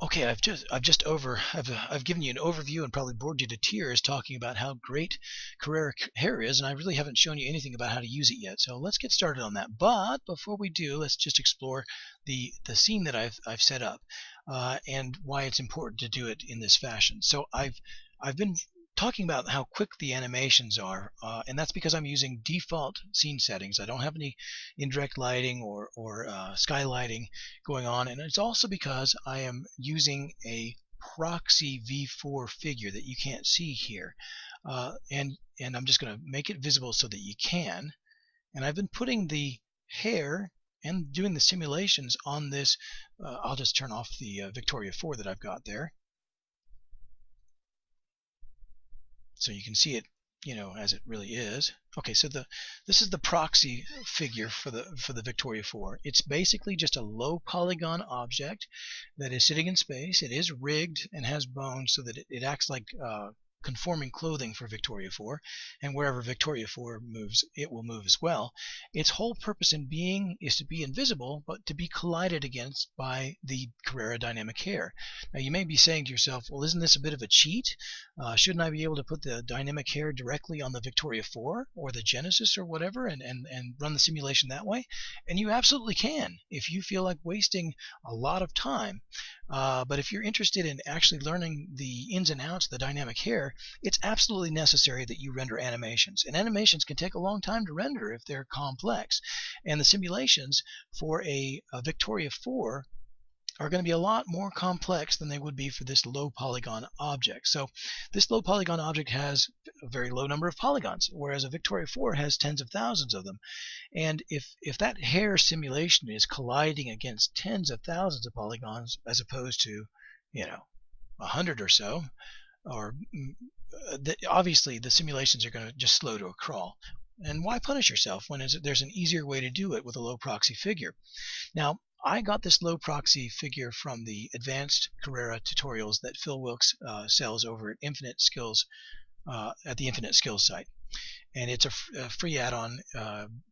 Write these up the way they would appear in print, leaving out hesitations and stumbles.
Okay, I've given you an overview and probably bored you to tears talking about how great Carrara hair is, and I really haven't shown you anything about how to use it yet. So let's get started on that. But before we do, let's just explore the scene that I've set up, and why it's important to do it in this fashion. So I've been talking about how quick the animations are, and that's because I'm using default scene settings. I don't have any indirect lighting or skylighting going on, and it's also because I am using a proxy V4 figure that you can't see here, and I'm just going to make it visible so that you can. And I've been putting the hair and doing the simulations on this. I'll just turn off the Victoria 4 that I've got there, so you can see it, as it really is. Okay, so this is the proxy figure for the Victoria 4. It's basically just a low polygon object that is sitting in space. It is rigged and has bones so that it acts like conforming clothing for Victoria 4, and wherever Victoria 4 moves, it will move as well. Its whole purpose in being is to be invisible, but to be collided against by the Carrara dynamic hair. Now you may be saying to yourself, well, isn't this a bit of a cheat? Shouldn't I be able to put the dynamic hair directly on the Victoria 4 or the Genesis or whatever, and run the simulation that way? And you absolutely can if you feel like wasting a lot of time. But if you're interested in actually learning the ins and outs of the dynamic hair, it's absolutely necessary that you render animations. And animations can take a long time to render if they're complex. And the simulations for a Victoria 4 are going to be a lot more complex than they would be for this low polygon object. So this low polygon object has a very low number of polygons, whereas a Victoria 4 has tens of thousands of them. And if that hair simulation is colliding against tens of thousands of polygons as opposed to, 100 or so, or obviously the simulations are going to just slow to a crawl. And why punish yourself when there's an easier way to do it with a low proxy figure? Now, I got this low proxy figure from the advanced Carrara tutorials that Phil Wilkes sells over at Infinite Skills, at the Infinite Skills site. And it's a free add-on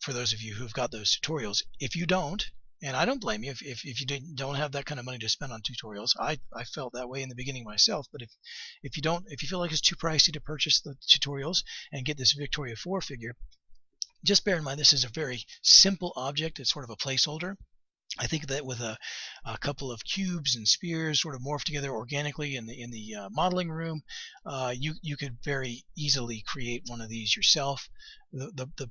for those of you who've got those tutorials. If you don't, and I don't blame you if you don't have that kind of money to spend on tutorials. I felt that way in the beginning myself, but if you feel like it's too pricey to purchase the tutorials and get this Victoria 4 figure, just bear in mind this is a very simple object. It's sort of a placeholder. I think that with a couple of cubes and spheres sort of morphed together organically in the modeling room, you could very easily create one of these yourself. The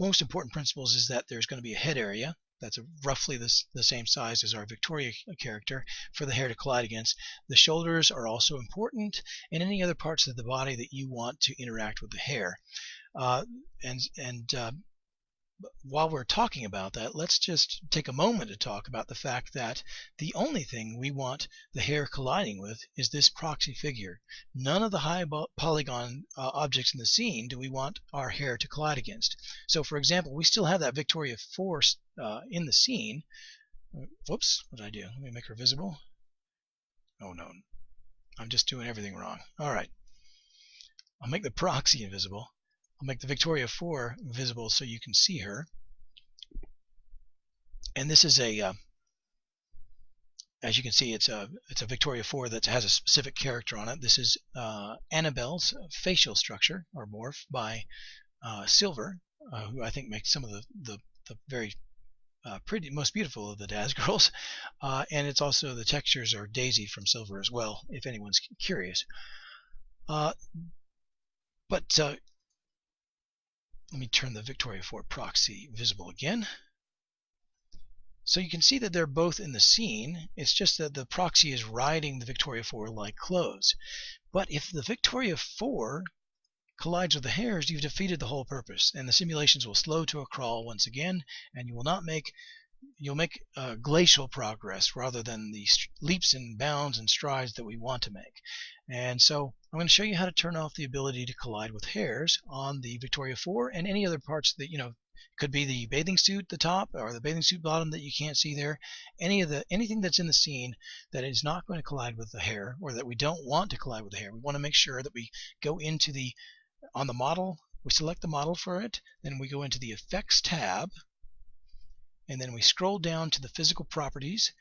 most important principles is that there's going to be a head area that's roughly the same size as our Victoria character for the hair to collide against. The shoulders are also important, and any other parts of the body that you want to interact with the hair. While we're talking about that, let's just take a moment to talk about the fact that the only thing we want the hair colliding with is this proxy figure. None of the high polygon objects in the scene do we want our hair to collide against. So for example, we still have that Victoria 4 in the scene. Whoops, what did I do? Let me make her visible. Oh no, I'm just doing everything wrong. Alright, I'll make the proxy invisible. I'll make the Victoria 4 visible so you can see her. And this is as you can see, it's a Victoria 4 that has a specific character on it. This is Annabelle's facial structure, or morph, by Silver, who I think makes some of the very pretty, most beautiful of the Daz girls. And it's also, the textures are Daisy from Silver as well, if anyone's curious. Let me turn the Victoria 4 proxy visible again. So you can see that they're both in the scene. It's just that the proxy is riding the Victoria 4 like clothes. But if the Victoria 4 collides with the hairs, you've defeated the whole purpose, and the simulations will slow to a crawl once again, and you'll make glacial progress rather than the leaps and bounds and strides that we want to make. And so I'm going to show you how to turn off the ability to collide with hairs on the Victoria 4 and any other parts that, could be the bathing suit, the top, or the bathing suit bottom that you can't see there. Anything that's in the scene that is not going to collide with the hair, or that we don't want to collide with the hair. We want to make sure that we go into on the model, we select the model for it, then we go into the Effects tab, and then we scroll down to the Physical Properties,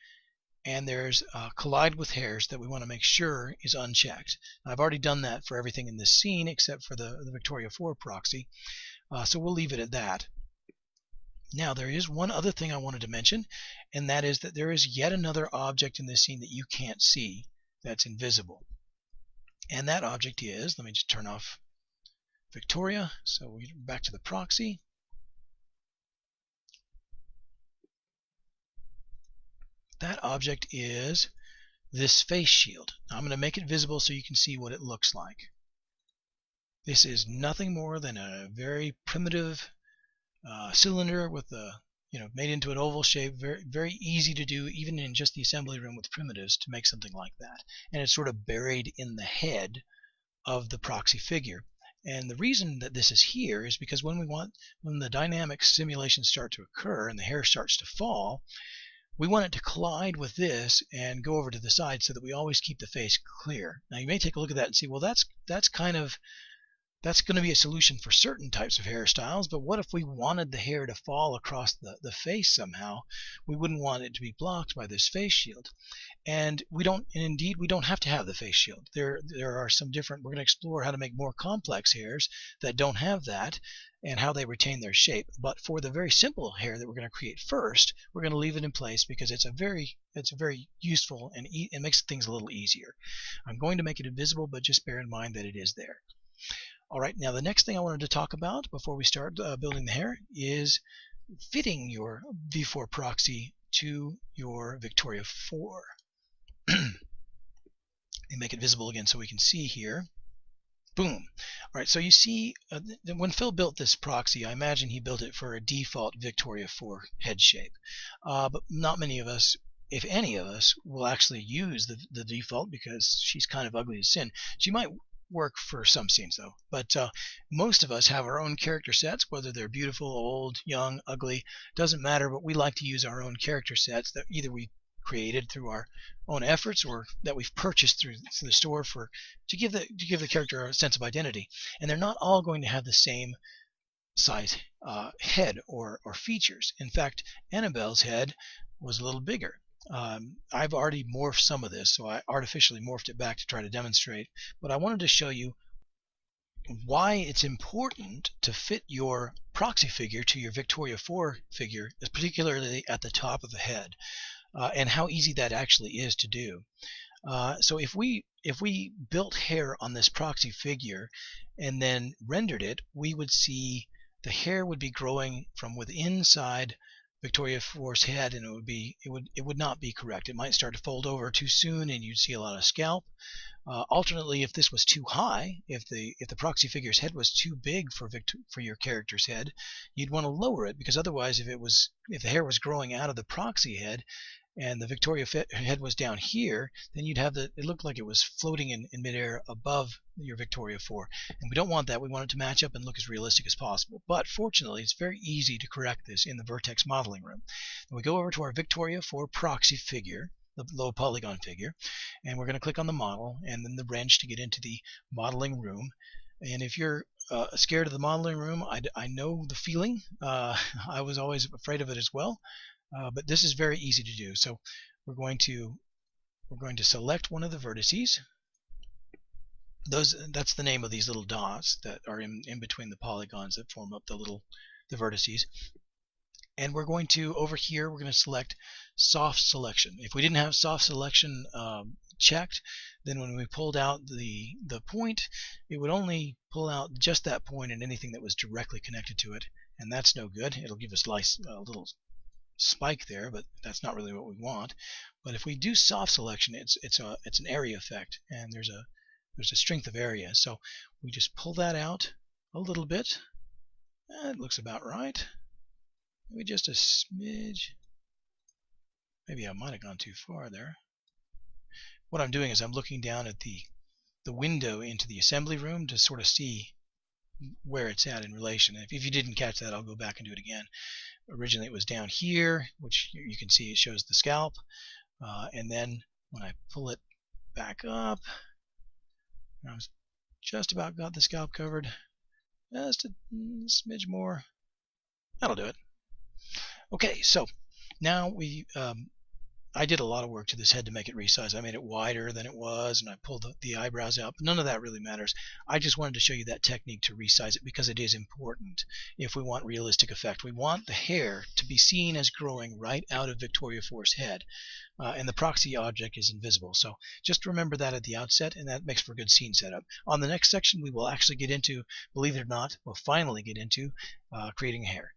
and there's collide with hairs that we want to make sure is unchecked. I've already done that for everything in this scene except for the Victoria 4 proxy, so we'll leave it at that. Now there is one other thing I wanted to mention, and that is that there is yet another object in this scene that you can't see, that's invisible. And that object is, let me just turn off Victoria, so we're back to the proxy. That object is this face shield. Now I'm going to make it visible so you can see what it looks like. This is nothing more than a very primitive cylinder with a made into an oval shape. Very easy to do, even in just the assembly room with primitives, to make something like that. And it's sort of buried in the head of the proxy figure. And the reason that this is here is because when the dynamic simulations start to occur and the hair starts to fall, we want it to collide with this and go over to the side so that we always keep the face clear. Now you may take a look at that and see, well, that's going to be a solution for certain types of hairstyles, but what if we wanted the hair to fall across the face somehow? We wouldn't want it to be blocked by this face shield. And indeed we don't have to have the face shield. There are some different, we're going to explore how to make more complex hairs that don't have that and how they retain their shape. But for the very simple hair that we're going to create first, we're going to leave it in place because it's a very useful and it makes things a little easier. I'm going to make it invisible, but just bear in mind that it is there. All right, now the next thing I wanted to talk about before we start building the hair is fitting your V4 proxy to your Victoria 4. Let me make it visible again so we can see here. Boom. All right, so you see when Phil built this proxy, I imagine he built it for a default Victoria 4 head shape. But not many of us, if any of us, will actually use the default because she's kind of ugly as sin. She might work for some scenes though, but most of us have our own character sets, whether they're beautiful, old, young, ugly, doesn't matter, but we like to use our own character sets that either we created through our own efforts or that we've purchased through the store to give the character a sense of identity. And they're not all going to have the same size head or features. In fact, Annabelle's head was a little bigger. I've already morphed some of this, so I artificially morphed it back to try to demonstrate, but I wanted to show you why it's important to fit your proxy figure to your Victoria 4 figure, particularly at the top of the head, and how easy that actually is to do. So if we built hair on this proxy figure and then rendered it, we would see the hair would be growing from within inside Victoria 4's head, and it would not be correct. It might start to fold over too soon, and you'd see a lot of scalp. Alternately, if this was too high, if the proxy figure's head was too big for your character's head, you'd want to lower it, because otherwise, if the hair was growing out of the proxy head, and the Victoria head was down here, then you'd have it looked like it was floating in midair above your Victoria 4. And we don't want that. We want it to match up and look as realistic as possible. But fortunately, it's very easy to correct this in the Vertex modeling room. And we go over to our Victoria 4 proxy figure, the low polygon figure, and we're going to click on the model and then the wrench to get into the modeling room. And if you're scared of the modeling room, I know the feeling. I was always afraid of it as well. But this is very easy to do. So we're going to select one of the vertices. That's the name of these little dots that are in between the polygons that form up the vertices. And we're going to, over here, we're going to select soft selection. If we didn't have soft selection checked, then when we pulled out the point, it would only pull out just that point and anything that was directly connected to it, and that's no good. It'll give us a little spike there, but that's not really what we want. But if we do soft selection, it's an area effect, and there's a strength of area. So we just pull that out a little bit. It looks about right. Maybe just a smidge. Maybe I might have gone too far there. What I'm doing is I'm looking down at the window into the assembly room to sort of see where it's at in relation. If you didn't catch that, I'll go back and do it again. Originally it was down here, which you can see it shows the scalp, and then when I pull it back up, I was just about got the scalp covered. Just a smidge more. That'll do it. Okay, so now we I did a lot of work to this head to make it resize. I made it wider than it was, and I pulled the eyebrows out. But none of that really matters. I just wanted to show you that technique to resize it because it is important if we want realistic effect. We want the hair to be seen as growing right out of Victoria 4's head, and the proxy object is invisible. So just remember that at the outset, and that makes for a good scene setup. On the next section, we will actually get into, believe it or not, we'll finally get into creating a hair.